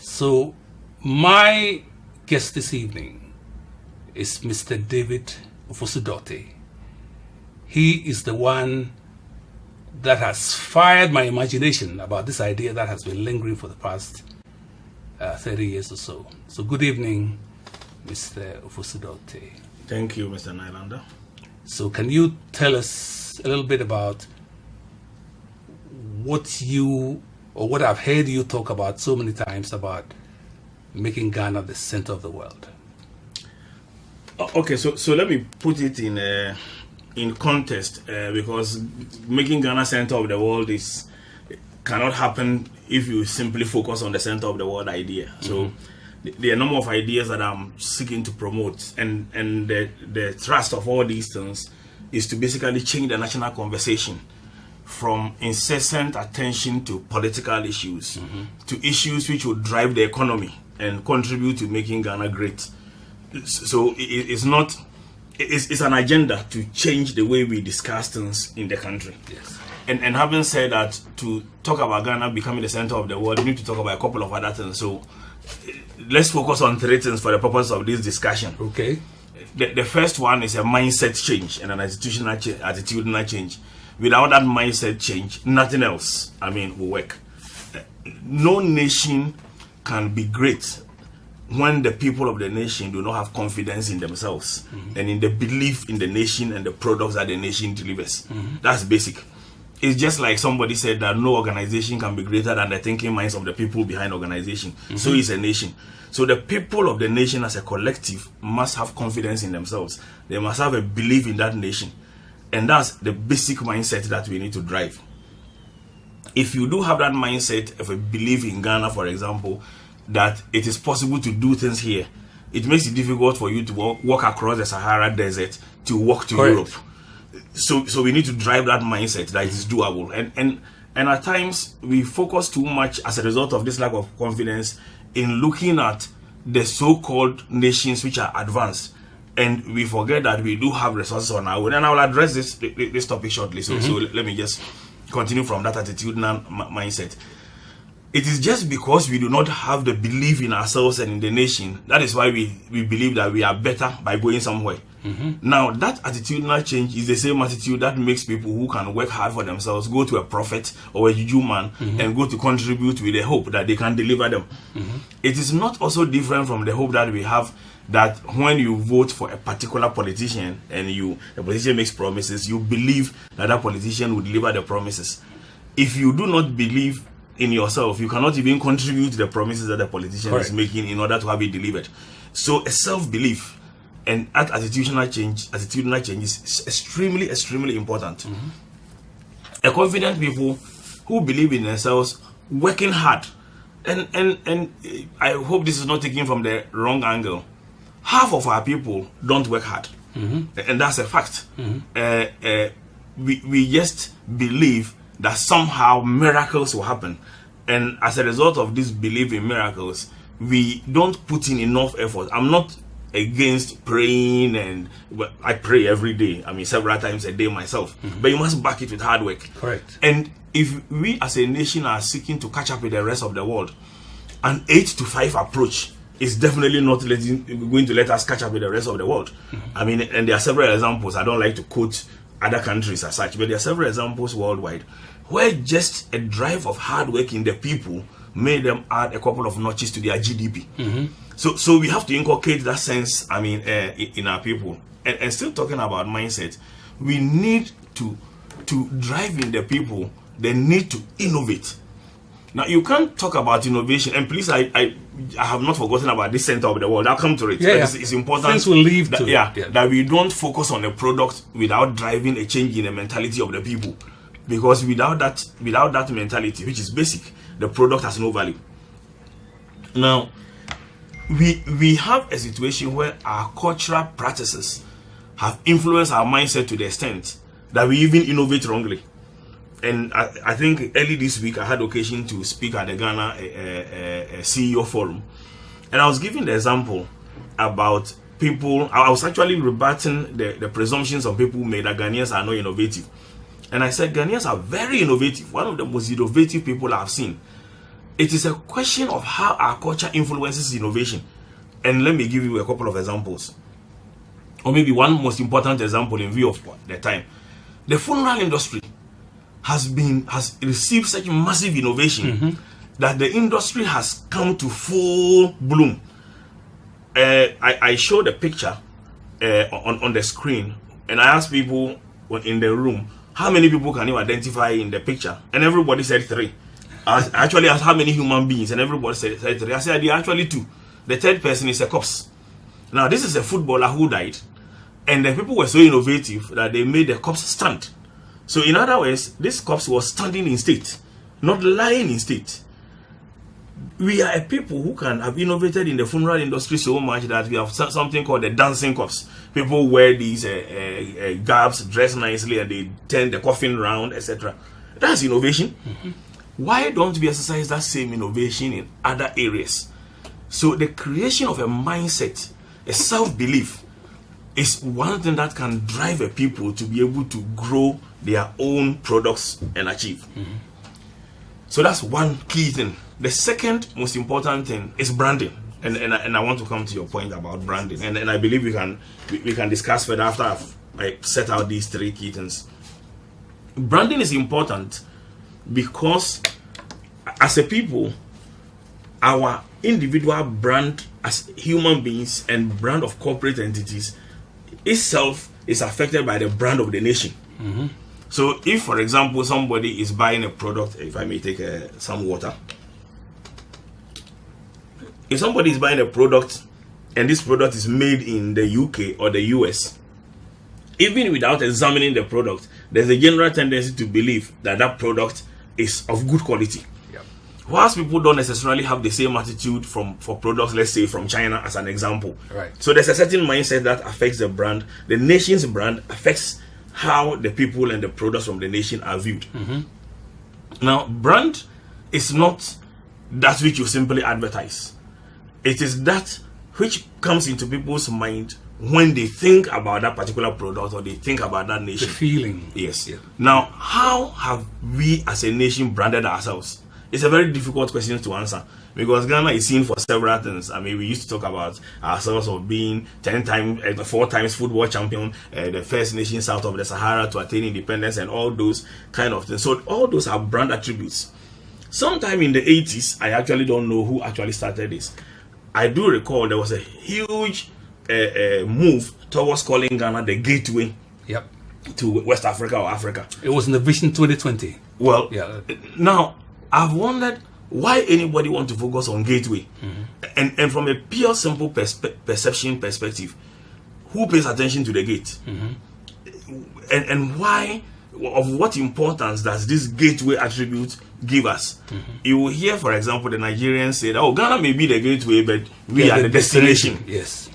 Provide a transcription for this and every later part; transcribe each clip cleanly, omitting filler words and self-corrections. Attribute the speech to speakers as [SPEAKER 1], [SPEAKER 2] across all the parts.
[SPEAKER 1] So, my guest this evening is Mr. David Ofosu-Dorte. He is the one that has fired my imagination about this idea that has been lingering for the past 30 years or so. So, good evening, Mr. Ofosu-Dorte.
[SPEAKER 2] Thank you, Mr. Nylander.
[SPEAKER 1] So, can you tell us a little bit about what you, or what I've heard you talk about so many times about making Ghana the center of the world?
[SPEAKER 2] Okay, so let me put it in context, because making Ghana center of the world cannot happen if you simply focus on the center of the world idea. So there are a number of ideas that I'm seeking to promote, and the thrust of all these things is to basically change the national conversation from incessant attention to political issues to issues which will drive the economy and contribute to making Ghana great. So it's an agenda to change the way we discuss things in the country.
[SPEAKER 1] Yes.
[SPEAKER 2] And having said that, to talk about Ghana becoming the center of the world, we need to talk about a couple of other things. So let's focus on three things for the purpose of this discussion.
[SPEAKER 1] Okay.
[SPEAKER 2] The first one is a mindset change and an attitudinal change. Without that mindset change, nothing else, will work. No nation can be great when the people of the nation do not have confidence in themselves and in the belief in the nation and the products that the nation delivers. That's basic. It's just like somebody said that no organization can be greater than the thinking minds of the people behind organization. So is a nation. So the people of the nation as a collective must have confidence in themselves. They must have a belief in that nation. And that's the basic mindset that we need to drive. If you do have that mindset of a belief in Ghana, for example, that it is possible to do things here, it makes it difficult for you to walk across the Sahara Desert to walk to Europe. So we need to drive that mindset that it is doable. And at times we focus too much as a result of this lack of confidence in looking at the so-called nations which are advanced, and we forget that we do have resources on our own. And I will address this topic shortly. So let me just continue from that attitudinal mindset. It is just because we do not have the belief in ourselves and in the nation, that is why we believe that we are better by going somewhere. Now, that attitudinal change is the same attitude that makes people who can work hard for themselves go to a prophet or a juju man and go to contribute with the hope that they can deliver them. It is not also different from the hope that we have that when you vote for a particular politician and the politician makes promises, you believe that that politician will deliver the promises. If you do not believe in yourself, you cannot even contribute to the promises that the politician is making in order to have it delivered. So a self-belief and attitudinal change is extremely important. A confident people who believe in themselves, working hard, and I hope this is not taken from the wrong angle. Half of our people don't work hard, and that's a fact. We just believe that somehow miracles will happen, and as a result of this belief in miracles, we don't put in enough effort. I'm not against praying, and I pray every day, several times a day myself, but you must back it with hard work.
[SPEAKER 1] Correct.
[SPEAKER 2] And if we as a nation are seeking to catch up with the rest of the world, an 8 to 5 approach is definitely not going to let us catch up with the rest of the world. And there are several examples. I don't like to quote other countries as such, but there are several examples worldwide where just a drive of hard work in the people made them add a couple of notches to their GDP. So we have to inculcate that sense, in our people. And still talking about mindset, we need to drive in the people the need to innovate. Now, you can't talk about innovation, and please, I have not forgotten about this center of the world. I'll come to it. It's important.
[SPEAKER 1] Things will leave to
[SPEAKER 2] that we don't focus on the product without driving a change in the mentality of the people. Because without that mentality, which is basic, the product has no value. Now, we have a situation where our cultural practices have influenced our mindset to the extent that we even innovate wrongly. And I think early this week I had occasion to speak at the Ghana CEO forum, and I was giving the example about people. I was actually rebutting the presumptions of people who made that Ghanaians are not innovative. And I said Ghanaians are very innovative, one of the most innovative people I've seen. it is a question of how our culture influences innovation. And let me give you a couple of examples, or maybe one most important example in view of the time. The funeral industry has received such massive innovation that the industry has come to full bloom. I showed a picture on the screen, and I asked people in the room, how many people can you identify in the picture? And everybody said 3. I actually asked how many human beings, and everybody said 3. I said, there are actually 2. The third person is a corpse. Now, this is a footballer who died, and the people were so innovative that they made the corpse stand. So, in other words, this corpse was standing in state, not lying in state. We are a people who can have innovated in the funeral industry so much that we have something called the dancing corpse. People wear these garbs, dress nicely, and they turn the coffin round, etc. That's innovation. Why don't we exercise that same innovation in other areas? So the creation of a mindset, a self-belief, is one thing that can drive a people to be able to grow their own products and achieve. So that's one key thing. The second most important thing is branding, and I want to come to your point about branding, and I believe we can discuss further after I set out these 3 key things. Branding is important because as a people, our individual brand as human beings and brand of corporate entities itself is affected by the brand of the nation. So if, for example, somebody is buying a product, if I may take some water. If somebody is buying a product and this product is made in the UK or the US, even without examining the product, there's a general tendency to believe that that product is of good quality. Whilst people don't necessarily have the same attitude for products, let's say from China as an example.
[SPEAKER 1] Right.
[SPEAKER 2] So there's a certain mindset that affects the brand. The nation's brand affects how the people and the products from the nation are viewed. Now, brand is not that which you simply advertise. It is that which comes into people's mind when they think about that particular product or they think about that nation.
[SPEAKER 1] The feeling.
[SPEAKER 2] Yes.
[SPEAKER 1] Yeah.
[SPEAKER 2] Now, how have we as a nation branded ourselves? It's a very difficult question to answer because Ghana is seen for several things. I mean, we used to talk about ourselves of being 4 times football champion, the first nation south of the Sahara to attain independence, and all those kind of things. So all those are brand attributes. Sometime in the 80s, I actually don't know who actually started this. I do recall there was a huge move towards calling Ghana the gateway to West Africa or Africa.
[SPEAKER 1] It was in the Vision 2020.
[SPEAKER 2] Well, now I've wondered why anybody want to focus on gateway, and from a pure simple perception perspective, who pays attention to the gate, and why, of what importance does this gateway attribute give us? You will hear, for example, the Nigerians say that, oh, Ghana may be the gateway, but we are the destination.
[SPEAKER 1] Yes.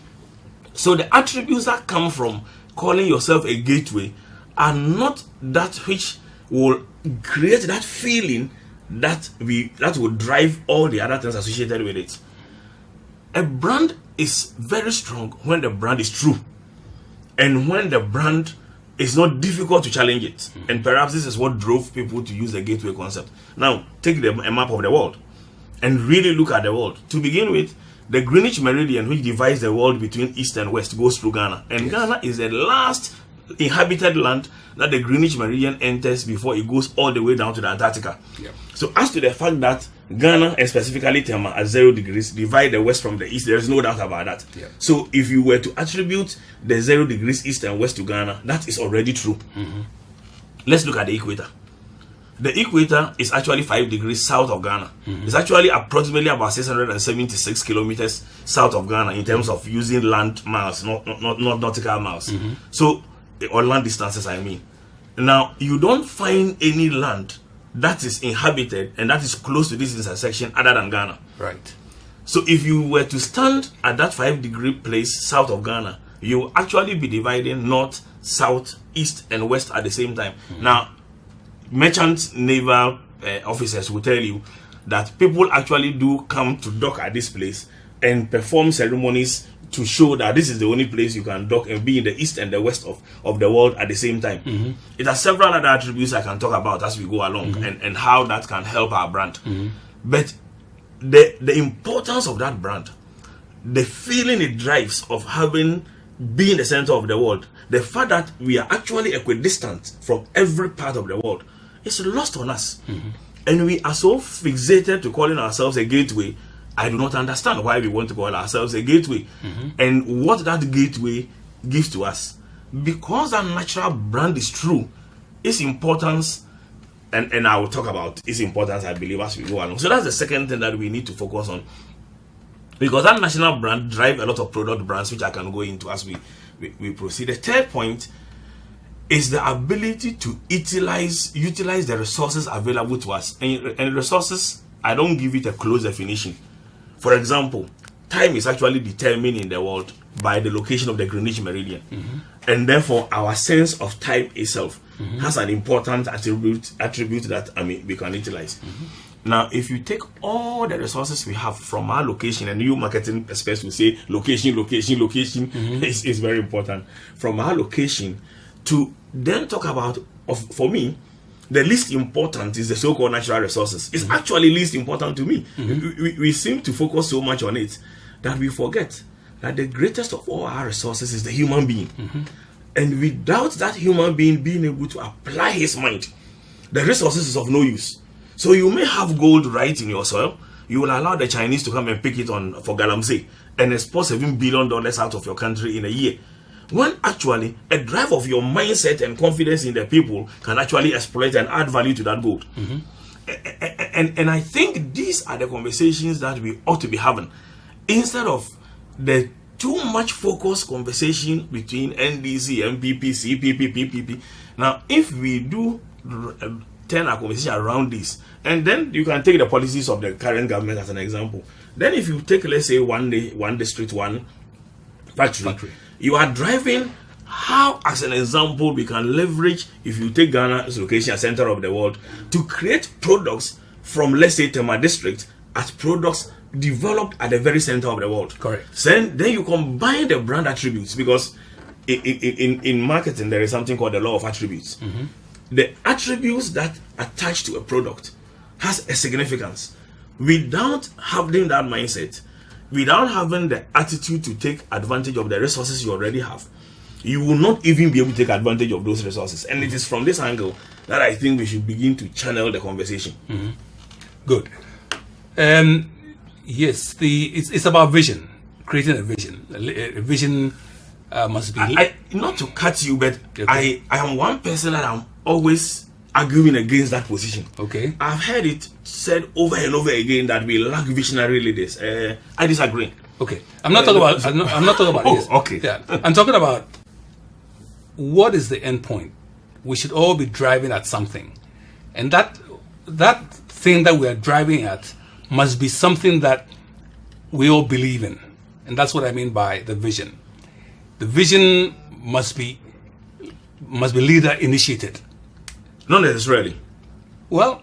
[SPEAKER 2] So the attributes that come from calling yourself a gateway are not that which will create that feeling that will drive all the other things associated with it. A brand is very strong when the brand is true, and when the brand is not difficult to challenge it. And perhaps this is what drove people to use the gateway concept. Now, take a map of the world and really look at the world. To begin with, the Greenwich Meridian, which divides the world between east and west, goes through Ghana. And Ghana is the last inhabited land that the Greenwich Meridian enters before it goes all the way down to the Antarctica. So as to the fact that Ghana, and specifically Tema at 0 degrees, divide the west from the east, there is no doubt about that. So if you were to attribute the 0 degrees east and west to Ghana, that is already true. Let's look at the equator. The equator is actually 5 degrees south of Ghana. It's actually approximately about 676 kilometers south of Ghana in terms of using land miles, not nautical miles. So, or land distances, I mean. Now, you don't find any land that is inhabited and that is close to this intersection other than Ghana.
[SPEAKER 1] Right.
[SPEAKER 2] So if you were to stand at that 5 degree place south of Ghana, you will actually be dividing north, south, east, and west at the same time. Now, merchant naval officers will tell you that people actually do come to dock at this place and perform ceremonies to show that this is the only place you can dock and be in the east and the west of the world at the same time. It has several other attributes I can talk about as we go along, and how that can help our brand. But the importance of that brand, the feeling it drives of being the center of the world, the fact that we are actually equidistant from every part of the world, is lost on us. And we are so fixated to calling ourselves a gateway. I do not understand why we want to call ourselves a gateway and what that gateway gives to us. Because that natural brand is true, its importance, and I will talk about its importance, I believe, as we go along. So that's the second thing that we need to focus on. Because that national brand drives a lot of product brands, which I can go into as we proceed. The third point is the ability to utilize the resources available to us. And resources, I don't give it a close definition. For example, time is actually determined in the world by the location of the Greenwich Meridian. And therefore, our sense of time itself has an important attribute that we can utilize. Now, if you take all the resources we have from our location, and you marketing experts will say location is very important. From our location to then talk about, for me, the least important is the so-called natural resources. It's actually least important to me. We seem to focus so much on it that we forget that the greatest of all our resources is the human being. And without that human being being able to apply his mind, the resources is of no use. So you may have gold right in your soil. You will allow the Chinese to come and pick it for galamsey and export $7 billion out of your country in a year. When actually a drive of your mindset and confidence in the people can actually exploit and add value to that gold. And I think these are the conversations that we ought to be having, instead of the too much focused conversation between NDC, MPP, CPP, PPP. Now, if we do turn our conversation around this, and then you can take the policies of the current government as an example. Then if you take, let's say, one district, one factory. You are driving how, as an example, we can leverage, if you take Ghana's location, center of the world, to create products from, let's say, Tema district as products developed at the very center of the world.
[SPEAKER 1] Correct.
[SPEAKER 2] Then you combine the brand attributes, because in marketing there is something called the law of attributes. The attributes that attach to a product has a significance. Without having that mindset, without having the attitude to take advantage of the resources you already have, you will not even be able to take advantage of those resources. And it is from this angle that I think we should begin to channel the conversation.
[SPEAKER 1] Good. Yes, it's about vision, creating a vision. A vision must be...
[SPEAKER 2] not to cut you, but
[SPEAKER 1] Okay.
[SPEAKER 2] I am one person that I'm always arguing against that position.
[SPEAKER 1] Okay.
[SPEAKER 2] I've heard it said over and over again that we lack visionary leaders. I disagree.
[SPEAKER 1] Okay. I'm not talking about. I'm not talking about
[SPEAKER 2] Oh,
[SPEAKER 1] this.
[SPEAKER 2] okay.
[SPEAKER 1] Yeah. I'm talking about what is the end point. We should all be driving at something, and that thing that we are driving at must be something that we all believe in, and that's what I mean by the vision. The vision must be leader initiated.
[SPEAKER 2] Not necessarily.
[SPEAKER 1] Well,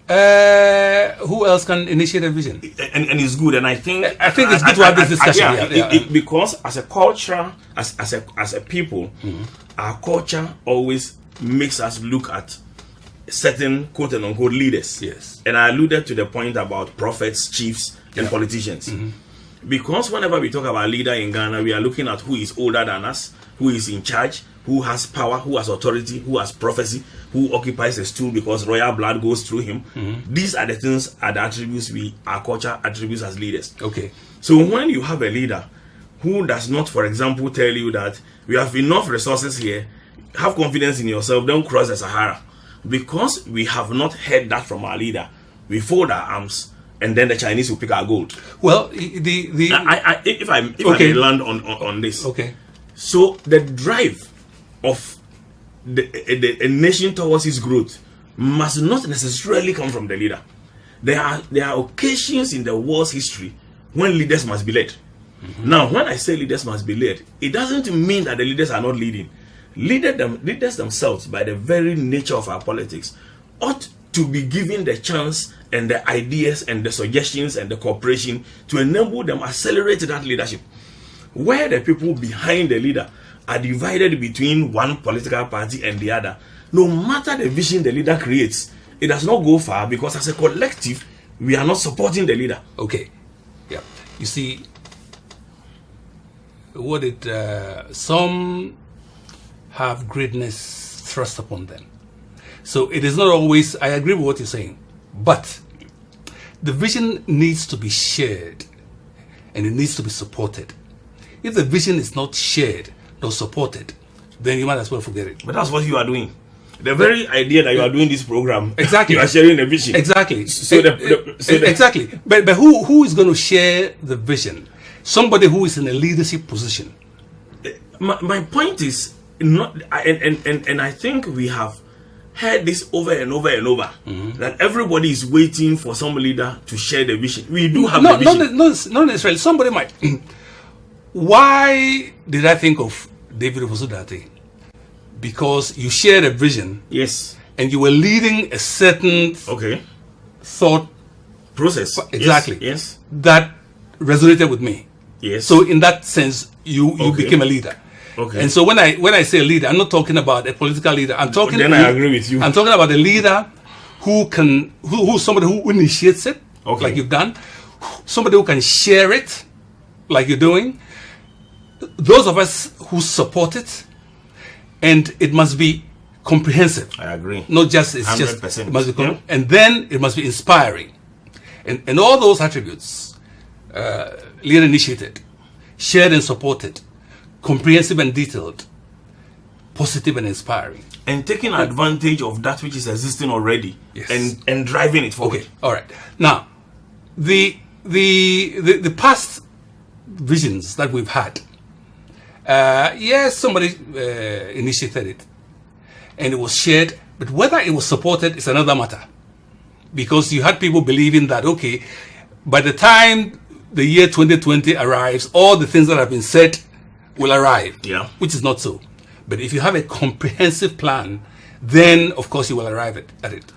[SPEAKER 1] who else can initiate a vision?
[SPEAKER 2] And it's good, and I think
[SPEAKER 1] it's good to have this discussion.
[SPEAKER 2] Because as a culture, as a people, our culture always makes us look at certain quote and unquote leaders.
[SPEAKER 1] Yes.
[SPEAKER 2] And I alluded to the point about prophets, chiefs, and politicians. Because whenever we talk about leader in Ghana, we are looking at who is older than us, who is in charge, who has power, who has authority, who has prophecy, who occupies a stool because royal blood goes through him. These are the things, are the attributes our culture attributes as leaders.
[SPEAKER 1] Okay.
[SPEAKER 2] So when you have a leader who does not, for example, tell you that we have enough resources here, have confidence in yourself, don't cross the Sahara. Because we have not heard that from our leader, we fold our arms, and then the Chinese will pick our gold.
[SPEAKER 1] Well, if
[SPEAKER 2] I
[SPEAKER 1] okay.
[SPEAKER 2] may land on this.
[SPEAKER 1] Okay.
[SPEAKER 2] So the drive of a nation towards its growth must not necessarily come from the leader. There are occasions in the world's history when leaders must be led. Now, when I say leaders must be led, it doesn't mean that the leaders are not leading. Leaders themselves, by the very nature of our politics, ought to be given the chance and the ideas and the suggestions and the cooperation to enable them accelerate that leadership. Where the people behind the leader are divided between one political party and the other, no matter the vision the leader creates, it does not go far, because as a collective, we are not supporting the leader.
[SPEAKER 1] Okay. Yeah. You see, some have greatness thrust upon them. So it is not always, I agree with what you're saying, but the vision needs to be shared and it needs to be supported. If the vision is not shared nor supported, then you might as well forget it.
[SPEAKER 2] But that's what you are doing. The very idea that you are doing this program,
[SPEAKER 1] exactly,
[SPEAKER 2] you are sharing the vision.
[SPEAKER 1] Exactly.
[SPEAKER 2] Exactly.
[SPEAKER 1] But who is going to share the vision? Somebody who is in a leadership position.
[SPEAKER 2] My point is not, and I think we have heard this over and over and over, that everybody is waiting for some leader to share the vision. We do have the vision.
[SPEAKER 1] Not necessarily. Somebody might. Why did I think of David Ofosudate? Because you shared a vision.
[SPEAKER 2] Yes.
[SPEAKER 1] And you were leading a certain thought
[SPEAKER 2] process.
[SPEAKER 1] Exactly.
[SPEAKER 2] Yes.
[SPEAKER 1] That resonated with me.
[SPEAKER 2] Yes.
[SPEAKER 1] So in that sense, you became a leader.
[SPEAKER 2] Okay.
[SPEAKER 1] And so when I say a leader, I'm not talking about a political leader. I'm talking.
[SPEAKER 2] Then I agree with you.
[SPEAKER 1] I'm talking about a leader who's somebody who initiates it, like you've done. Somebody who can share it, like you're doing. Those of us who support it, and it must be comprehensive.
[SPEAKER 2] I agree.
[SPEAKER 1] Not just 100%. Just it must be and then it must be inspiring, and all those attributes, leader initiated, shared and supported, comprehensive and detailed, positive and inspiring,
[SPEAKER 2] and taking advantage of that which is existing already, and driving it forward.
[SPEAKER 1] Okay, all right. Now, the past visions that we've had, yes, somebody initiated it, and it was shared, but whether it was supported is another matter, because you had people believing that by the time the year 2020 arrives, all the things that have been said will arrive, which is not so. But if you have a comprehensive plan, then of course you will arrive at it.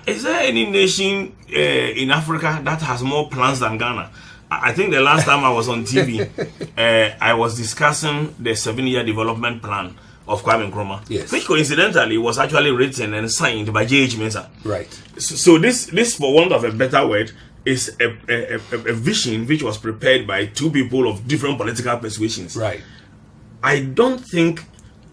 [SPEAKER 2] Is there any nation in Africa that has more plans than Ghana? I think the last time I was on TV, I was discussing the 7-year development plan of Kwame Nkrumah, which coincidentally was actually written and signed by J.H. Mensah.
[SPEAKER 1] Right.
[SPEAKER 2] So this, for want of a better word, is a vision which was prepared by two people of different political persuasions.
[SPEAKER 1] Right.
[SPEAKER 2] I don't think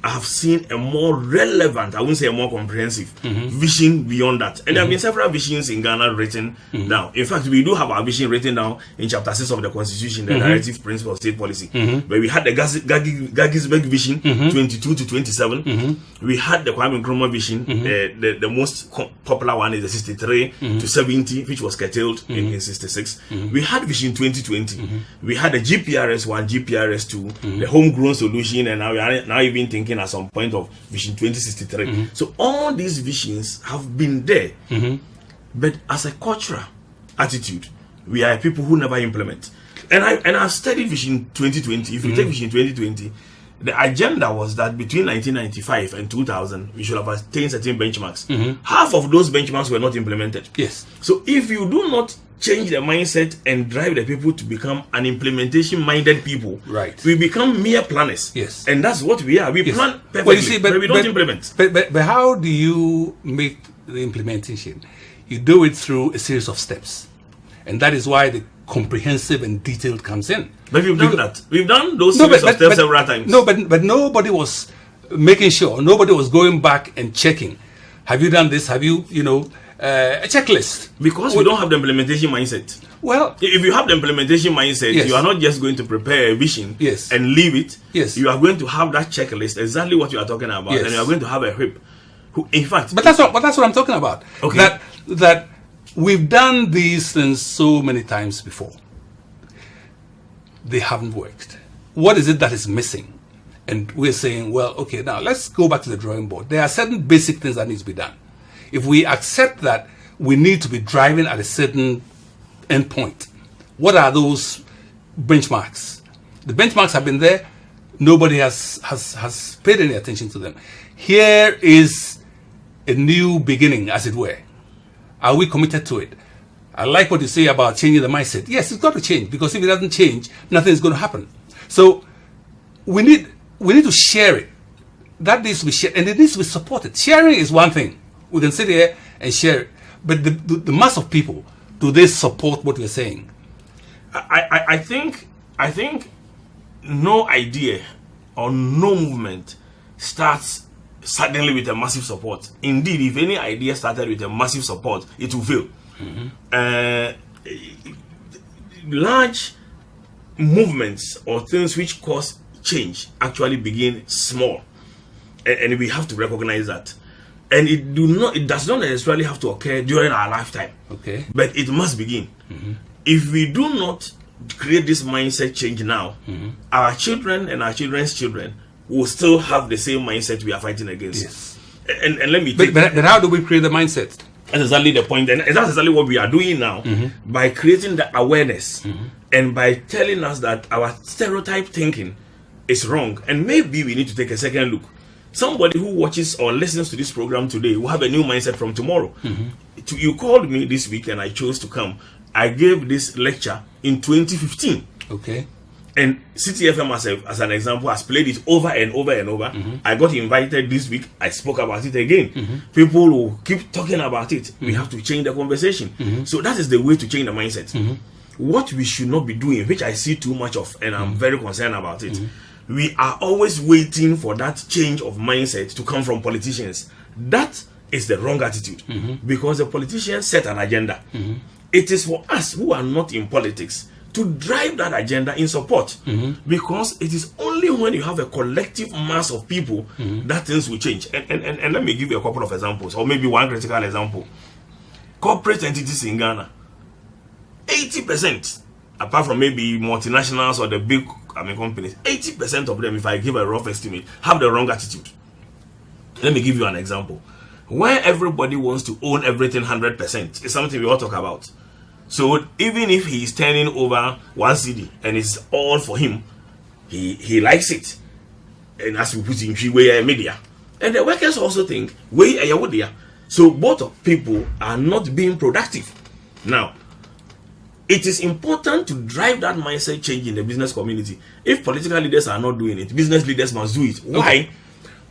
[SPEAKER 2] I have seen a more relevant, I wouldn't say a more comprehensive vision beyond that. And there have been several visions in Ghana written down. In fact, we do have our vision written down in chapter 6 of the Constitution, the Directive Principle of State Policy, where we had the Gagisberg vision, 22 to 27. We had the Kwame Nkrumah vision, the most popular one is the 63 to 70, which was curtailed in 66. We had vision 2020. We had the GPRS 1, GPRS 2, the homegrown solution, and now we are now even thinking at some point of vision 2063. So all these visions have been there, but as a cultural attitude, we are people who never implement. And I've studied vision 2020. If you take vision 2020, the agenda was that between 1995 and 2000 we should have attained certain benchmarks. Half of those benchmarks were not implemented.
[SPEAKER 1] Yes.
[SPEAKER 2] So if you do not change the mindset and drive the people to become an implementation-minded people,
[SPEAKER 1] right,
[SPEAKER 2] we become mere planners.
[SPEAKER 1] Yes.
[SPEAKER 2] And that's what we are. We plan perfectly,
[SPEAKER 1] well, you see, but
[SPEAKER 2] we don't implement.
[SPEAKER 1] But how do you make the implementation? You do it through a series of steps. And that is why the comprehensive and detailed comes in.
[SPEAKER 2] But we've done that. We've done those series of steps several times.
[SPEAKER 1] No, but nobody was making sure. Nobody was going back and checking. Have you done this? Have you, a checklist?
[SPEAKER 2] Because we don't have the implementation mindset.
[SPEAKER 1] Well,
[SPEAKER 2] if you have the implementation mindset, you are not just going to prepare a vision and leave it.
[SPEAKER 1] Yes.
[SPEAKER 2] You are going to have that checklist, exactly what you are talking about, and you are going to have a whip. In fact,
[SPEAKER 1] but that's what I'm talking about.
[SPEAKER 2] Okay.
[SPEAKER 1] That we've done these things so many times before. They haven't worked. What is it that is missing? And we're saying, well, okay, now let's go back to the drawing board. There are certain basic things that need to be done. If we accept that we need to be driving at a certain endpoint, what are those benchmarks? The benchmarks have been there. Nobody has paid any attention to them. Here is a new beginning, as it were. Are we committed to it? I like what you say about changing the mindset. Yes, it's got to change, because if it doesn't change, nothing is going to happen. So we need to share it. That needs to be shared, and it needs to be supported. Sharing is one thing. We can sit here and share it. But the mass of people do they support what you're saying?
[SPEAKER 2] I think no idea or no movement starts suddenly with a massive support. Indeed, if any idea started with a massive support, it will fail. Large movements or things which cause change actually begin small, and we have to recognize that. And it does not necessarily have to occur during our lifetime.
[SPEAKER 1] Okay.
[SPEAKER 2] But it must begin. If we do not create this mindset change now, our children and our children's children will still have the same mindset we are fighting against.
[SPEAKER 1] Yes.
[SPEAKER 2] And let me
[SPEAKER 1] but how do we create the mindset?
[SPEAKER 2] That's exactly the point, and that's exactly what we are doing now, by creating the awareness and by telling us that our stereotype thinking is wrong, and maybe we need to take a second look. Somebody who watches or listens to this program today will have a new mindset from tomorrow. You called me this week and I chose to come. I gave this lecture in 2015.
[SPEAKER 1] Okay.
[SPEAKER 2] And CTFM as an example has played it over and over and over. I got invited this week. I spoke about it again. People will keep talking about it. We have to change the conversation. So that is the way to change the mindset. What we should not be doing, which I see too much of, and I'm very concerned about it, we are always waiting for that change of mindset to come from politicians. That is the wrong attitude, because the politicians set an agenda. It is for us who are not in politics to drive that agenda in support, because it is only when you have a collective mass of people that things will change. And let me give you a couple of examples, or maybe one critical example. Corporate entities in Ghana, 80%, apart from maybe multinationals or the big companies, 80% of them, if I give a rough estimate, have the wrong attitude. Let me give you an example. Where everybody wants to own everything 100% is something we all talk about. So even if he is turning over one CD and it's all for him, he likes it. And as we put in Chiwe media. And the workers also think, so both people are not being productive. Now, it is important to drive that mindset change in the business community. If political leaders are not doing it, business leaders must do it. Why?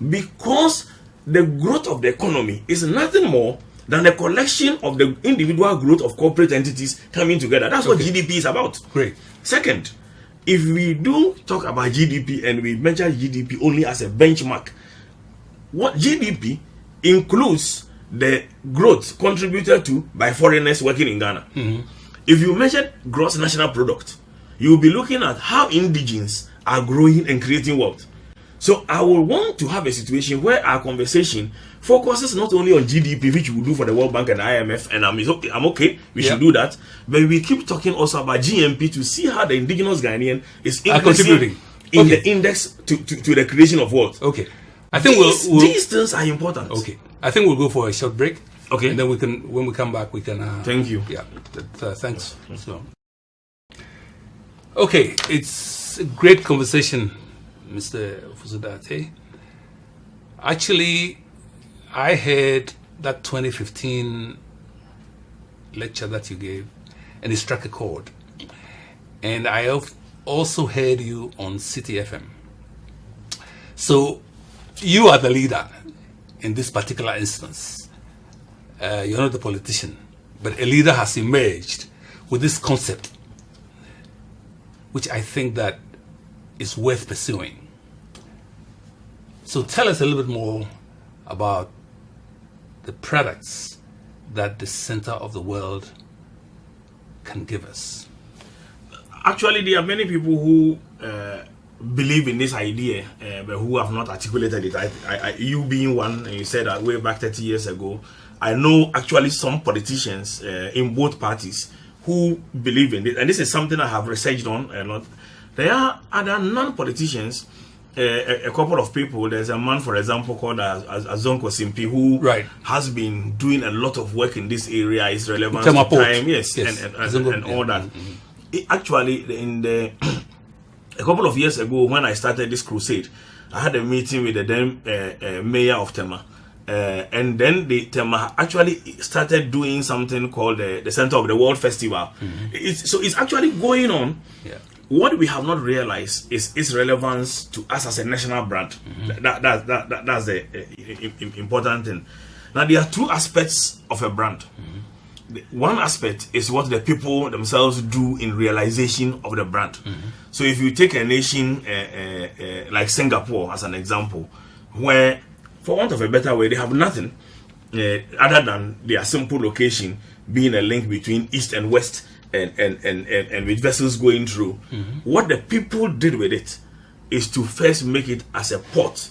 [SPEAKER 2] Because the growth of the economy is nothing more than the collection of the individual growth of corporate entities coming together. That's what GDP is about.
[SPEAKER 1] Great.
[SPEAKER 2] Second, if we do talk about GDP and we measure GDP only as a benchmark, what GDP includes the growth contributed to by foreigners working in Ghana. If you measure gross national product, you will be looking at how indigenes are growing and creating wealth. So I will want to have a situation where our conversation focuses not only on GDP, which we do for the World Bank and IMF, and I'm okay, we should do that, but we keep talking also about GMP to see how the indigenous Ghanaian is contributing in the index to the creation of wealth.
[SPEAKER 1] Okay. I think
[SPEAKER 2] these things are important.
[SPEAKER 1] Okay. I think we'll go for a short break.
[SPEAKER 2] Okay.
[SPEAKER 1] And then when we come back, we can...
[SPEAKER 2] Thank you.
[SPEAKER 1] Yeah. Thanks. So, okay. It's a great conversation, Mr. Ofusodate. Actually, I heard that 2015 lecture that you gave, and it struck a chord. And I also heard you on City FM. So, you are the leader in this particular instance. You're not the politician, but a leader has emerged with this concept, which I think that is worth pursuing. So tell us a little bit more about the products that the center of the world can give us.
[SPEAKER 2] Actually, there are many people who believe in this idea, but who have not articulated it. You being one, and you said that way back 30 years ago. I know actually some politicians in both parties who believe in it, and this is something I have researched on a lot. There are other non-politicians, a couple of people. There's a man, for example, called Azonko Simpi, who has been doing a lot of work in this area. His relevance to time, yes. And all that. Actually, a couple of years ago, when I started this crusade, I had a meeting with the then mayor of Tema. And then the Tema actually started doing something called the Center of the World Festival. So it's actually going on.
[SPEAKER 1] Yeah.
[SPEAKER 2] What we have not realized is its relevance to us as a national brand. That's the important thing. Now, there are two aspects of a brand. one aspect is what the people themselves do in realization of the brand. So if you take a nation like Singapore as an example, where, for want of a better way, they have nothing other than their simple location being a link between east and west, and with vessels going through. What the people did with it is to first make it as a port.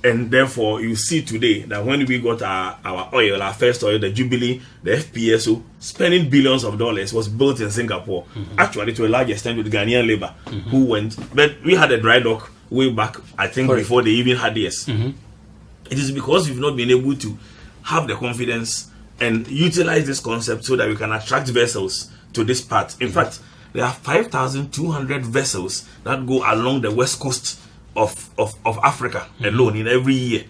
[SPEAKER 2] And therefore, you see today that when we got our oil, our first oil, the Jubilee, the FPSO, spending billions of dollars, was built in Singapore. Actually, to a large extent with Ghanaian labor who went. But we had a dry dock way back, I think, before they even had this. It is because we've not been able to have the confidence and utilize this concept so that we can attract vessels to this part. In fact, there are 5,200 vessels that go along the west coast of Africa alone in every year.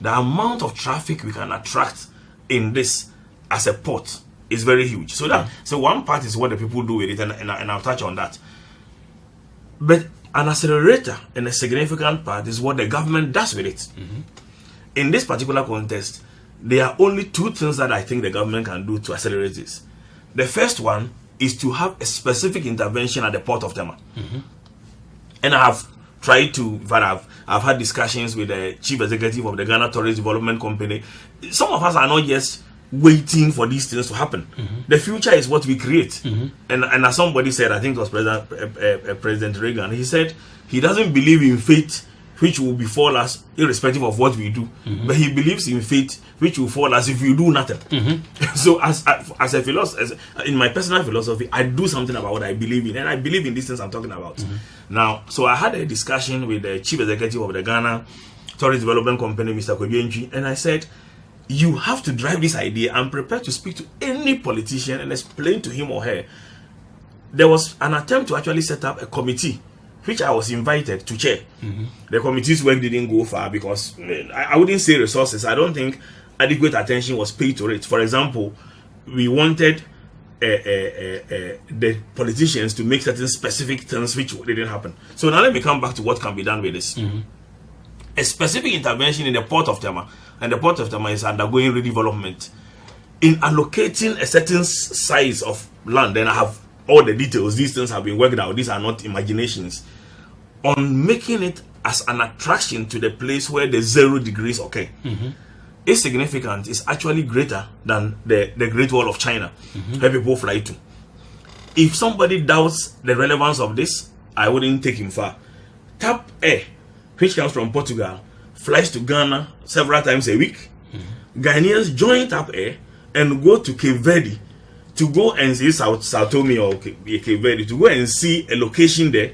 [SPEAKER 2] The amount of traffic we can attract in this as a port is very huge. So that so one part is what the people do with it, and I'll touch on that. But an accelerator and a significant part is what the government does with it. In this particular context, there are only two things that I think the government can do to accelerate this. The first one is to have a specific intervention at the port of Tema. And I have tried to, but I've had discussions with the chief executive of the Ghana Tourist Development Company. Some of us are not just waiting for these things to happen. The future is what we create. And as somebody said, I think it was President Reagan, he said he doesn't believe in fate which will befall us irrespective of what we do, but he believes in fate which will fall us if we do nothing. So as a philosopher, in my personal philosophy, I do something about what I believe in, and I believe in these things I'm talking about. Now, so I had a discussion with the chief executive of the Ghana Tourist Development Company, Mr. Kobienchi, and I said, you have to drive this idea. I'm prepared to speak to any politician and explain to him or her. There was an attempt to actually set up a committee which I was invited to chair. The committee's work didn't go far because I wouldn't say resources. I don't think adequate attention was paid to it. For example, we wanted the politicians to make certain specific things which didn't happen. So now let me come back to what can be done with this. A specific intervention in the port of Tema, and the port of Tema is undergoing redevelopment. In allocating a certain size of land, then I have all the details. These things have been worked out. These are not imaginations. On making it as an attraction to the place where the 0 degrees occur. It's significant. It's actually greater than the Great Wall of China, where people fly to. If somebody doubts the relevance of this, I wouldn't take him far. TAP Air, which comes from Portugal, flies to Ghana several times a week. Ghanaians join TAP Air and go to Cape Verde to go and see Sao Tome or Cape Verde, to go and see a location there,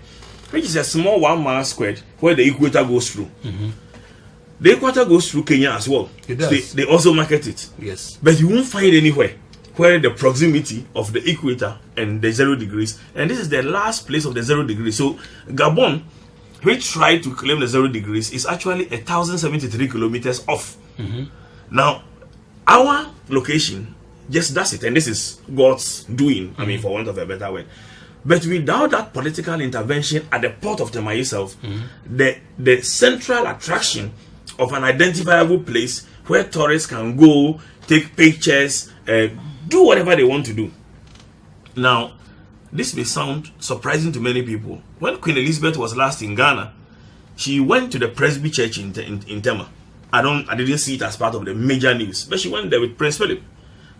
[SPEAKER 2] which is a small 1 mile squared where the equator goes through. The equator goes through Kenya as well.
[SPEAKER 1] It does.
[SPEAKER 2] They also market it.
[SPEAKER 1] Yes.
[SPEAKER 2] But you won't find anywhere where the proximity of the equator and the 0 degrees, and this is the last place of the 0 degrees. So Gabon, which tried to claim the 0 degrees, is actually 1,073 kilometers off. Now, our location just does it, and this is God's doing, I mean, for want of a better word. But without that political intervention at the port of Tema itself, the central attraction of an identifiable place where tourists can go, take pictures, do whatever they want to do. Now, this may sound surprising to many people. When Queen Elizabeth was last in Ghana, she went to the Presby Church in Tema. I didn't see it as part of the major news, but she went there with Prince Philip.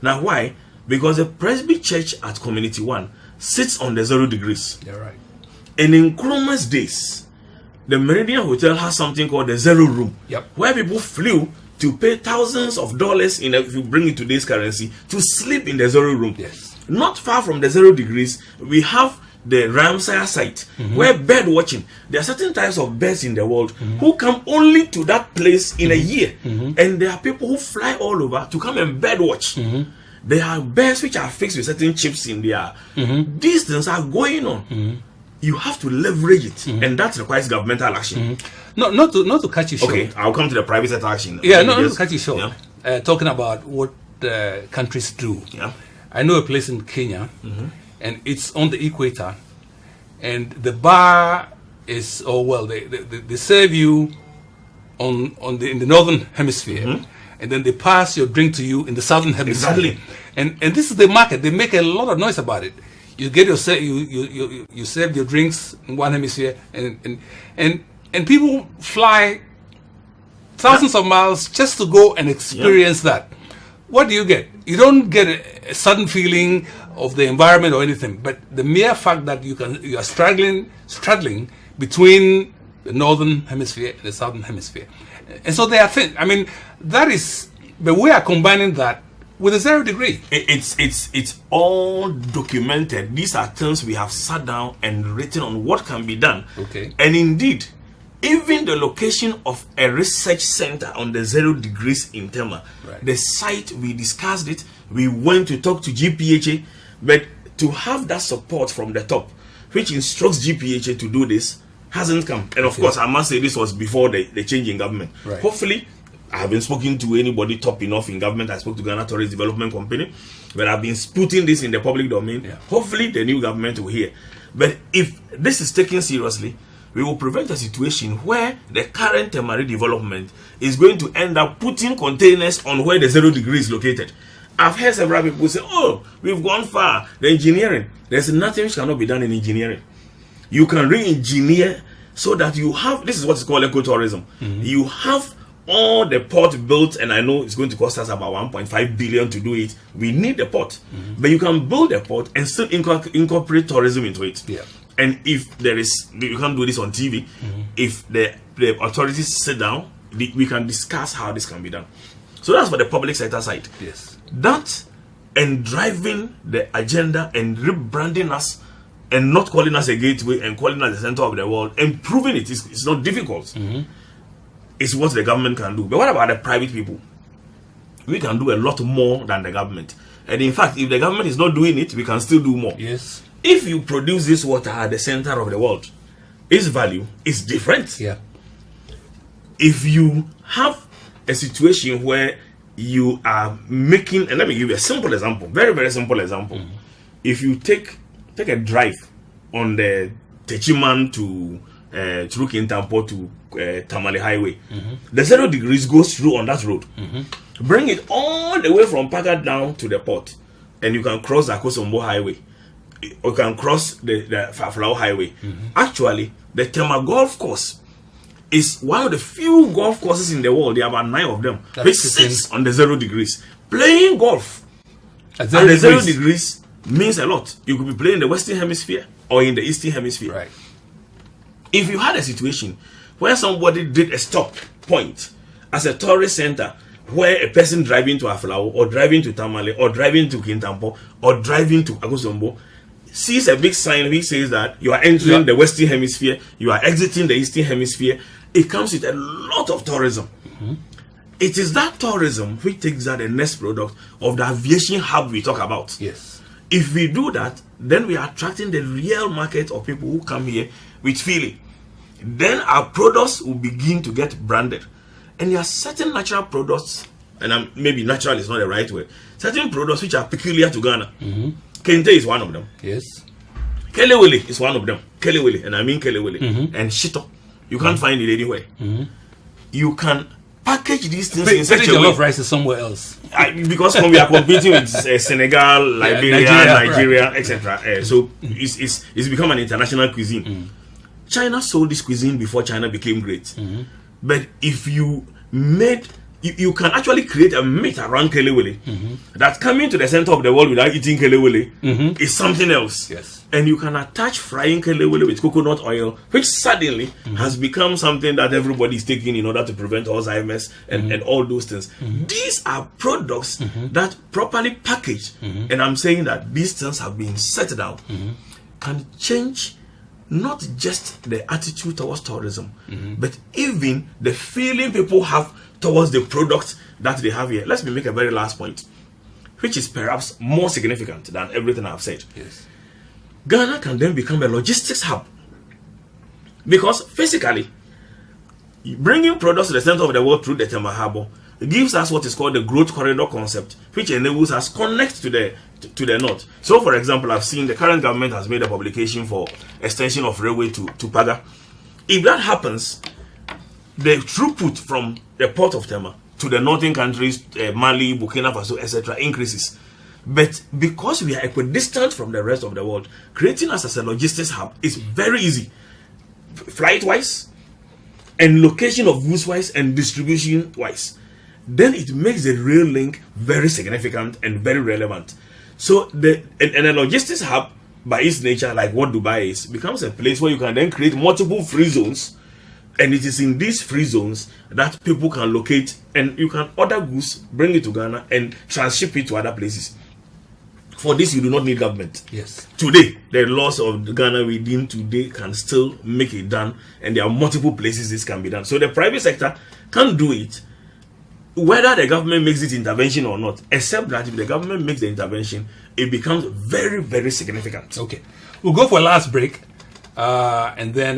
[SPEAKER 2] Now, why? Because the Presby Church at Community 1 sits on the 0 degrees.
[SPEAKER 1] You're right.
[SPEAKER 2] And in Chroma's days, the Meridian Hotel has something called the 0 room, where people flew to pay thousands of dollars, if you bring it to today's currency, to sleep in the 0 room.
[SPEAKER 1] Yes.
[SPEAKER 2] Not far from the 0 degrees, we have the Ramsar site, where bird watching. There are certain types of birds in the world who come only to that place in a year, and there are people who fly all over to come and bird watch. There are birds which are fixed with certain chips in there. These things are going on. You have to leverage it, and that requires governmental action.
[SPEAKER 1] No, not to cut you short.
[SPEAKER 2] Okay, I'll come to the private sector action.
[SPEAKER 1] Yeah, not to cut you short. Talking about what countries do. I know a place in Kenya, and it's on the equator, and the bar is, they serve you in the northern hemisphere, and then they pass your drink to you in the southern hemisphere.
[SPEAKER 2] Exactly.
[SPEAKER 1] And this is the market. They make a lot of noise about it. You get you serve your drinks in one hemisphere, and people fly thousands of miles just to go and experience that. What do you get? You don't get a sudden feeling of the environment or anything, but the mere fact that you are straddling between the northern hemisphere and the southern hemisphere. And so they are I mean, that is, but we are combining that with a 0 degree.
[SPEAKER 2] It's all documented. These are things we have sat down and written on what can be done.
[SPEAKER 1] Okay.
[SPEAKER 2] And indeed, even the location of a research center on the 0 degrees in Tema,
[SPEAKER 1] right.
[SPEAKER 2] The site, we discussed it, we went to talk to GPHA, but to have that support from the top, which instructs GPHA to do this, hasn't come. And of course, I must say this was before the change in government.
[SPEAKER 1] Right.
[SPEAKER 2] Hopefully, I haven't spoken to anybody top enough in government. I spoke to Ghana Tourist Development Company, but I've been putting this in the public domain.
[SPEAKER 1] Yeah.
[SPEAKER 2] Hopefully, the new government will hear. But if this is taken seriously, we will prevent a situation where the current Temari development is going to end up putting containers on where the 0 degree is located. I've heard several people say, oh, we've gone far. The engineering, there's nothing which cannot be done in engineering. You can re-engineer so that you have, this is what is called ecotourism. You have all the port built, and I know it's going to cost us about 1.5 billion to do it. We need the port. But you can build a port and still incorporate tourism into it.
[SPEAKER 1] Yeah.
[SPEAKER 2] And if there is, you can't do this on TV, if the authorities sit down, we can discuss how this can be done. So that's for the public sector side.
[SPEAKER 1] Yes.
[SPEAKER 2] That and driving the agenda and rebranding us and not calling us a gateway and calling us the center of the world, improving it is not difficult. It's what the government can do. But what about the private people? We can do a lot more than the government. And in fact, if the government is not doing it, we can still do more.
[SPEAKER 1] Yes.
[SPEAKER 2] If you produce this water at the center of the world, its value is different.
[SPEAKER 1] Yeah.
[SPEAKER 2] If you have a situation where you are making, and let me give you a simple example, very, very simple example. If you take a drive on the Techiman to through Kintampo to Tamale Highway, the 0 degrees goes through on that road. Bring it all the way from Paga down to the port, and you can cross the Akosombo Highway. You can cross the Faflao Highway. Actually, the Tema Golf Course is one of the few golf courses in the world. There are about 9 of them, which sits on the 0 degrees. Playing golf at the 0 degrees means a lot. You could be playing in the Western Hemisphere or in the Eastern Hemisphere.
[SPEAKER 1] Right.
[SPEAKER 2] If you had a situation where somebody did a stop point as a tourist center, where a person driving to Aflao or driving to Tamale or driving to Kintampo or driving to Akosombo sees a big sign which says that you are entering the Western Hemisphere, you are exiting the Eastern Hemisphere, it comes with a lot of tourism. It is that tourism which takes out the next product of the aviation hub we talk about.
[SPEAKER 1] Yes.
[SPEAKER 2] If we do that, then we are attracting the real market of people who come here with feeling. Then our products will begin to get branded. And there are certain natural products, and maybe natural is not the right word, certain products which are peculiar to Ghana. Kente is one of them.
[SPEAKER 1] Yes.
[SPEAKER 2] Kelewele is one of them. Kelewele, and I mean Kelewele. And Shito. You can't find it anywhere. You can package these things in such a way.
[SPEAKER 1] Rice is somewhere else.
[SPEAKER 2] Because when we are competing with Senegal, Liberia, Nigeria, etc. So it's become an international cuisine. China sold this cuisine before China became great. But if you made, you can actually create a myth around kelewele that coming to the center of the world without eating kelewele is something else.
[SPEAKER 1] Yes.
[SPEAKER 2] And you can attach frying kelewele with coconut oil, which suddenly has become something that everybody is taking in order to prevent Alzheimer's and all those things. These are products that properly packaged, and I'm saying that these things have been set down, can change not just the attitude towards tourism, but even the feeling people have towards the product that they have here. Let me make a very last point, which is perhaps more significant than everything I've said.
[SPEAKER 1] Yes.
[SPEAKER 2] Ghana can then become a logistics hub, because physically, bringing products to the center of the world through the Tema Harbour gives us what is called the growth corridor concept, which enables us connect to the north. So, for example, I've seen the current government has made a publication for extension of railway to Paga. If that happens, the throughput from the port of Tema to the northern countries, Mali, Burkina Faso, etc., increases. But because we are equidistant from the rest of the world, creating us as a logistics hub is very easy, flight wise, and location of goods wise, and distribution wise. Then it makes the rail link very significant and very relevant. So and a logistics hub by its nature, like what Dubai is, becomes a place where you can then create multiple free zones, and it is in these free zones that people can locate, and you can order goods, bring it to Ghana, and transship it to other places. For this, you do not need government.
[SPEAKER 1] Yes.
[SPEAKER 2] Today, the laws of Ghana within today can still make it done, and there are multiple places this can be done. So the private sector can do it, whether the government makes it intervention or not, except that if the government makes the intervention, it becomes very, very significant.
[SPEAKER 1] Okay. We'll go for a last break, and then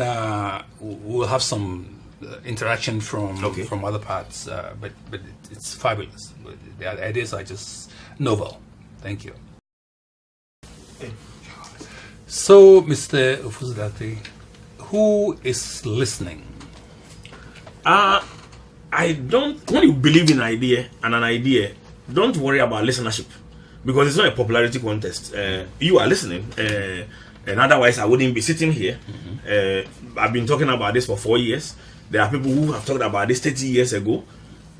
[SPEAKER 1] we'll have some interaction from other parts. But it's fabulous. The ideas are just novel. Thank you. So, Mr. Ofusudate, who is listening?
[SPEAKER 2] When you believe in an idea, don't worry about listenership, because it's not a popularity contest. You are listening, and otherwise I wouldn't be sitting here. I've been talking about this for 4 years. There are people who have talked about this 30 years ago.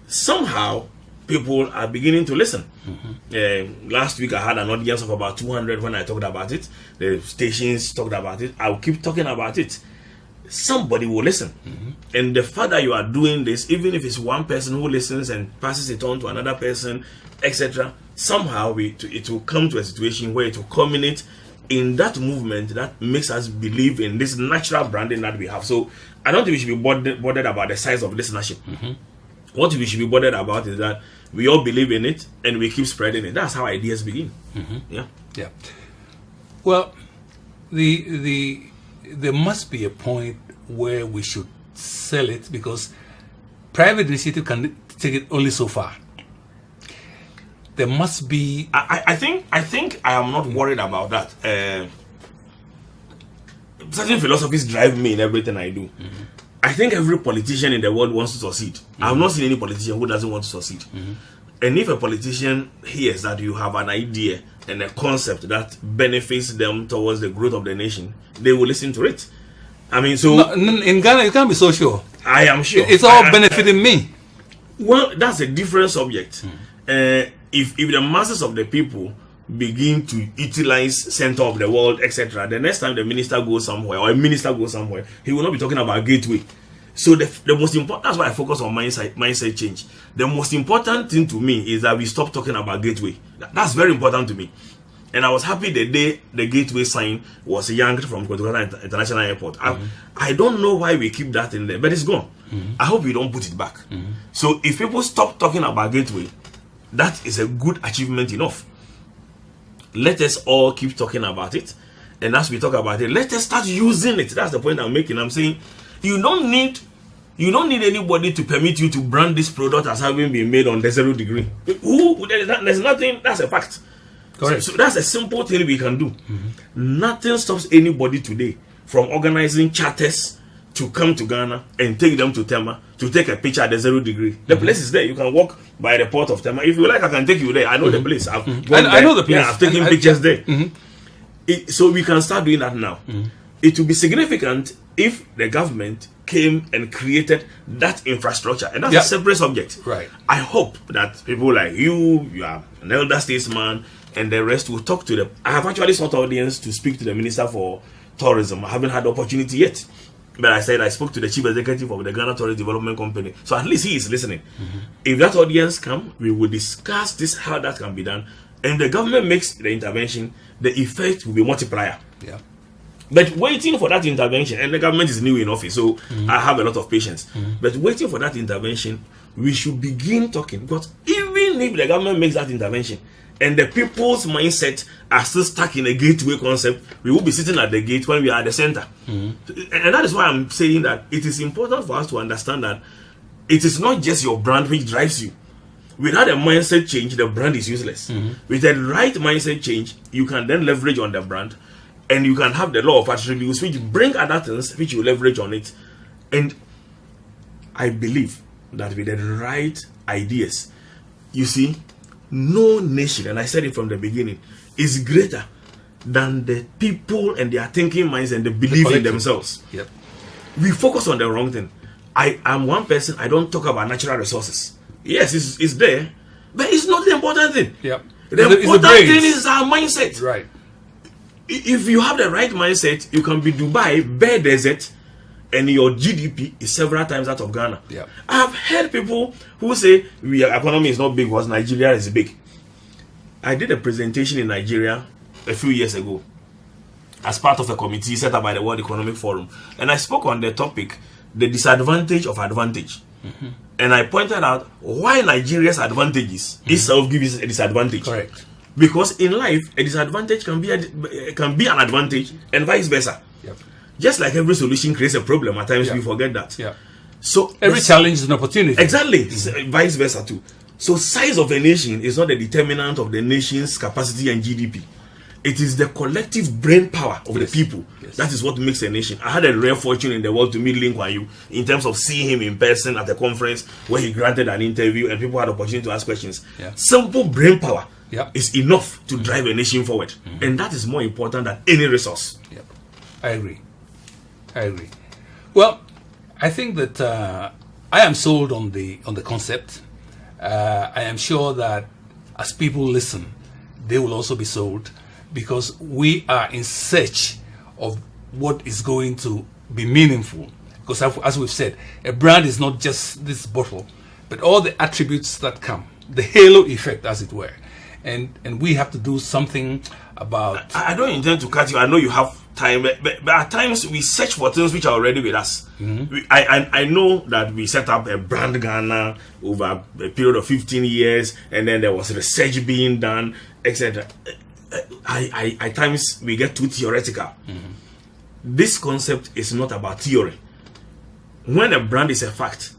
[SPEAKER 2] Somehow, people are beginning to listen. Last week I had an audience of about 200 when I talked about it. The stations talked about it. I'll keep talking about it. Somebody will listen. And the fact that you are doing this, even if it's one person who listens and passes it on to another person, etc., somehow it will come to a situation where it will culminate in that movement that makes us believe in this natural branding that we have. So I don't think we should be bothered about the size of listenership. What we should be bothered about is that we all believe in it and we keep spreading it. That's how ideas begin. Yeah.
[SPEAKER 1] Well, there must be a point where we should sell it, because private initiative can take it only so far. There must be.
[SPEAKER 2] I think I am not worried about that. Certain philosophies drive me in everything I do. I think every politician in the world wants to succeed. I have not seen any politician who doesn't want to succeed. And if a politician hears that you have an idea and a concept that benefits them towards the growth of the nation, they will listen to it. I mean, so
[SPEAKER 1] no, in Ghana, you can't be so sure.
[SPEAKER 2] I am sure
[SPEAKER 1] it's all benefiting me.
[SPEAKER 2] Well, that's a different subject. If the masses of the people begin to utilize center of the world, etc., the next time the minister goes somewhere or a minister goes somewhere, he will not be talking about gateway. So the most important, that's why I focus on mindset change. The most important thing to me is that we stop talking about gateway. That's very important to me. And I was happy the day the gateway sign was yanked from Kotoka International Airport. I don't know why we keep that in there, but it's gone. I hope we don't put it back. So if people stop talking about gateway, that is a good achievement enough. Let us all keep talking about it, and as we talk about it, let us start using it. That's the point I'm making. I'm saying you don't need anybody to permit you to brand this product as having been made on the 0 degree. There's nothing. That's a fact.
[SPEAKER 1] Correct.
[SPEAKER 2] So that's a simple thing we can do. Nothing stops anybody today from organizing charters to come to Ghana and take them to Tema to take a picture at the 0 degree. The place is there. You can walk by the port of Tema. If you like, I can take you there. I know the place. I
[SPEAKER 1] know the place.
[SPEAKER 2] Yeah, I've taken pictures there. So we can start doing that now. It will be significant if the government came and created that infrastructure, and that's a separate subject.
[SPEAKER 1] Right.
[SPEAKER 2] I hope that people like you are an elder statesman, and the rest will talk to them. I have actually sought audience to speak to the Minister for Tourism. I haven't had the opportunity yet, but I said I spoke to the Chief Executive of the Ghana Tourist Development Company, so at least he is listening. If that audience come, we will discuss this, how that can be done, and the government makes the intervention, the effect will be multiplier.
[SPEAKER 1] Yeah.
[SPEAKER 2] But waiting for that intervention, and the government is new in office, so I have a lot of patience. But waiting for that intervention, we should begin talking, because even if the government makes that intervention and the people's mindset are still stuck in a gateway concept, we will be sitting at the gate when we are at the center. And that is why I'm saying that it is important for us to understand that it is not just your brand which drives you. Without a mindset change, the brand is useless. With the right mindset change, you can then leverage on the brand, and you can have the law of attributes which bring other things which you leverage on it. And I believe that with the right ideas, you see, no nation, and I said it from the beginning, is greater than the people and their thinking minds and the belief in themselves.
[SPEAKER 1] Yep.
[SPEAKER 2] We focus on the wrong thing. I am one person, I don't talk about natural resources. Yes, it's there, but it's not the important thing.
[SPEAKER 1] Yep.
[SPEAKER 2] The important thing is our mindset.
[SPEAKER 1] Right.
[SPEAKER 2] If you have the right mindset, you can be Dubai, bare desert, and your GDP is several times that of Ghana.
[SPEAKER 1] Yep.
[SPEAKER 2] I have heard people who say our economy is not big because Nigeria is big. I did a presentation in Nigeria a few years ago as part of a committee set up by the World Economic Forum, and I spoke on the topic, the disadvantage of advantage. And I pointed out why Nigeria's advantages itself gives a disadvantage.
[SPEAKER 1] Correct.
[SPEAKER 2] Because in life, a disadvantage can be an advantage, and vice versa.
[SPEAKER 1] Yep.
[SPEAKER 2] Just like every solution creates a problem, at times we forget that.
[SPEAKER 1] Yeah.
[SPEAKER 2] So
[SPEAKER 1] every challenge is an opportunity.
[SPEAKER 2] Exactly. Vice versa too. So size of a nation is not the determinant of the nation's capacity and GDP. It is the collective brain power of the people.
[SPEAKER 1] Yes.
[SPEAKER 2] That is what makes a nation. I had a rare fortune in the world to meet Lee Kuan Yew in terms of seeing him in person at a conference where he granted an interview and people had the opportunity to ask questions.
[SPEAKER 1] Yeah.
[SPEAKER 2] Simple brain power
[SPEAKER 1] is
[SPEAKER 2] enough to drive a nation forward. And that is more important than any resource.
[SPEAKER 1] Yep. I agree. Well, I think that I am sold on the concept. I am sure that as people listen, they will also be sold, because we are in search of what is going to be meaningful. Because as we've said, a brand is not just this bottle, but all the attributes that come, the halo effect, as it were. And we have to do something about...
[SPEAKER 2] I don't intend to cut you. I know you have time, but at times we search for things which are already with us. I know that we set up a brand Ghana over a period of 15 years, and then there was research being done, etc. At times we get too theoretical. This concept is not about theory. When a brand is a fact,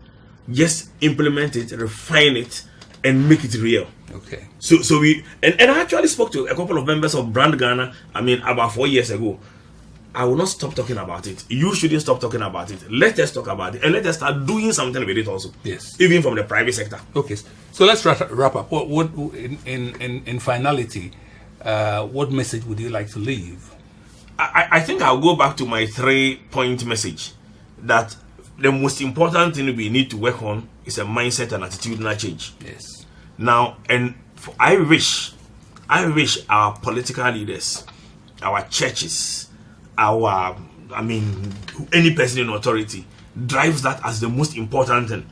[SPEAKER 2] just implement it, refine it, and make it real.
[SPEAKER 1] Okay.
[SPEAKER 2] So we and I actually spoke to a couple of members of Brand Ghana, about 4 years ago. I will not stop talking about it. You shouldn't stop talking about it. Let us talk about it, and let us start doing something with it also.
[SPEAKER 1] Yes.
[SPEAKER 2] Even from the private sector.
[SPEAKER 1] Okay. So let's wrap up. What in finality, what message would you like to leave?
[SPEAKER 2] I think I'll go back to my 3-point message, that the most important thing we need to work on is a mindset and attitudinal change.
[SPEAKER 1] Yes.
[SPEAKER 2] Now, and I wish our political leaders, our churches, any person in authority drives that as the most important thing.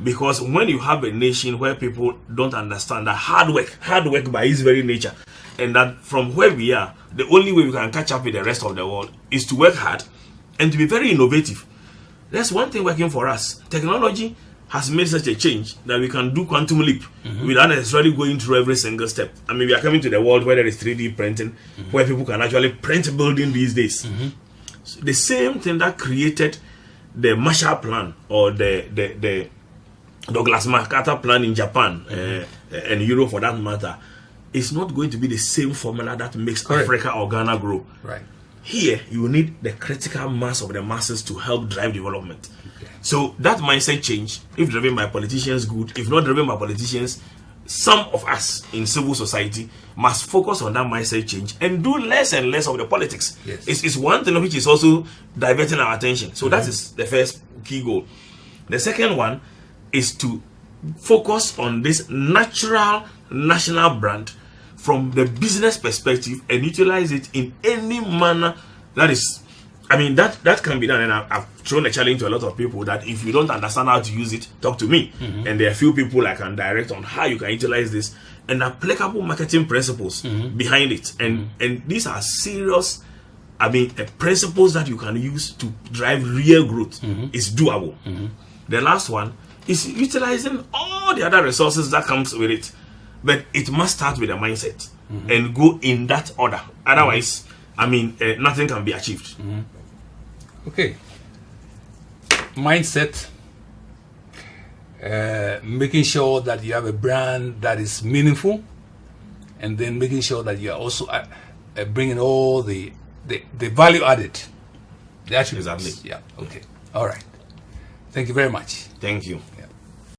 [SPEAKER 2] Because when you have a nation where people don't understand that hard work by its very nature, and that from where we are, the only way we can catch up with the rest of the world is to work hard and to be very innovative. That's one thing working for us. Technology has made such a change that we can do quantum leap without necessarily going through every single step. We are coming to the world where there is 3D printing, where people can actually print building these days. So the same thing that created the Marshall Plan or the Douglas MacArthur Plan in Japan and Europe for that matter is not going to be the same formula that makes Africa or Ghana grow.
[SPEAKER 1] Right.
[SPEAKER 2] Here, you need the critical mass of the masses to help drive development. Okay. So that mindset change, if driven by politicians, good. If not driven by politicians, some of us in civil society must focus on that mindset change and do less and less of the politics.
[SPEAKER 1] Yes.
[SPEAKER 2] It's one thing which is also diverting our attention. So that is the first key goal. The second one is to focus on this natural national brand from the business perspective and utilize it in any manner that is, that can be done. And I've thrown a challenge to a lot of people that if you don't understand how to use it, talk to me. And there are a few people I can direct on how you can utilize this and applicable marketing principles behind it. And these are serious, principles that you can use to drive real growth. It's doable. The last one is utilizing all the other resources that comes with it. But it must start with a mindset and go in that order. Otherwise, nothing can be achieved.
[SPEAKER 1] Okay. Mindset, making sure that you have a brand that is meaningful, and then making sure that you are also bringing all the value added, the attributes.
[SPEAKER 2] Exactly.
[SPEAKER 1] Yeah. Okay. All right. Thank you very much.
[SPEAKER 2] Thank you.